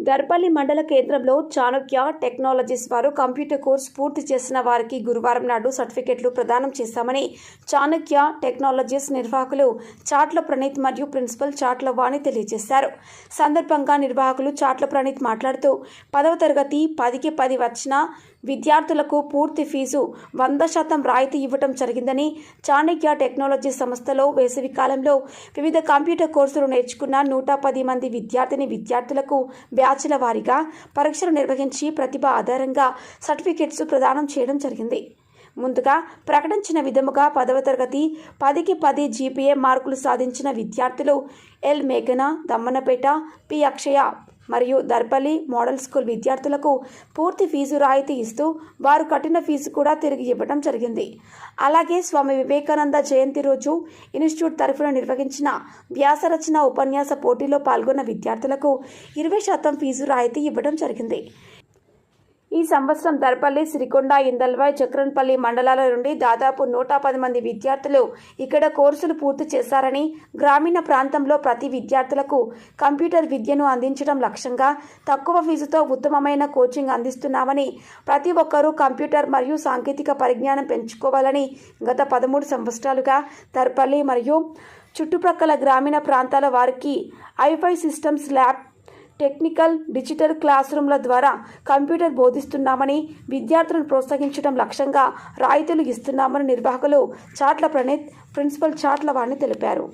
దర్పల్లి మండల కేంద్రంలో చాణక్య టెక్నాలజీస్ వారు కంప్యూటర్ కోర్స్ పూర్తి చేసిన వారికి గురువారం నాడు సర్టిఫికెట్లు ప్రదానం చేశామని చాణక్య టెక్నాలజీస్ నిర్వాహకులు చాట్ల ప్రణీత్ మరియు ప్రిన్సిపల్ చాట్ల వాణి తెలియజేశారు. సందర్భంగా నిర్వాహకులు చాట్ల ప్రణీత్ మాట్లాడుతూ 10వ తరగతి 10కి 10 వచ్చిన విద్యార్థులకు పూర్తి ఫీజు 100% రాయితీ ఇవ్వడం జరిగిందని, చాణక్య టెక్నాలజీ సంస్థలో వేసవి కాలంలో వివిధ కంప్యూటర్ కోర్సులు నేర్చుకున్న 110 మంది విద్యార్థులకు బ్యాచ్ల వారీగా పరీక్షలు నిర్వహించి ప్రతిభ ఆధారంగా సర్టిఫికెట్స్ ప్రదానం చేయడం జరిగింది. ముందుగా ప్రకటించిన విధముగా 10వ తరగతి 10కి 10 జీపీఏ మార్కులు సాధించిన విద్యార్థులు ఎల్ మేఘన, దమ్మనపేట, పి అక్షయ మరియు దర్పల్లి మోడల్ స్కూల్ విద్యార్థులకు పూర్తి ఫీజు రాయితీ ఇస్తూ వారు కట్టిన ఫీజు కూడా తిరిగి ఇవ్వడం జరిగింది. అలాగే స్వామి వివేకానంద జయంతి రోజు ఇన్స్టిట్యూట్ తరఫున నిర్వహించిన వ్యాసరచన ఉపన్యాస పోటీలో పాల్గొన్న విద్యార్థులకు 20% ఫీజు రాయితీ ఇవ్వడం జరిగింది. ఈ సంవత్సరం దర్పల్లి, సిరికొండ, ఇందల్వాయ్, చక్రన్పల్లి మండలాల నుండి దాదాపు 110 మంది విద్యార్థులు ఇక్కడ కోర్సులు పూర్తి చేశారని, గ్రామీణ ప్రాంతంలో ప్రతి విద్యార్థులకు కంప్యూటర్ విద్యను అందించడం లక్ష్యంగా తక్కువ ఫీజుతో ఉత్తమమైన కోచింగ్ అందిస్తున్నామని, ప్రతి ఒక్కరూ కంప్యూటర్ మరియు సాంకేతిక పరిజ్ఞానం పెంచుకోవాలని గత 13 సంవత్సరాలుగా దర్పల్లి మరియు చుట్టుప్రక్కల గ్రామీణ ప్రాంతాల వారికి ఐఫై systems lab, technical, digital class రూమ్ల ద్వారా కంప్యూటర్ బోధిస్తున్నామని, విద్యార్థులను ప్రోత్సహించడం లక్ష్యంగా రాయితీలు ఇస్తున్నామని నిర్వాహకులు చాట్ల ప్రణీత్, ప్రిన్సిపల్ చాట్ల వాణి తెలిపారు.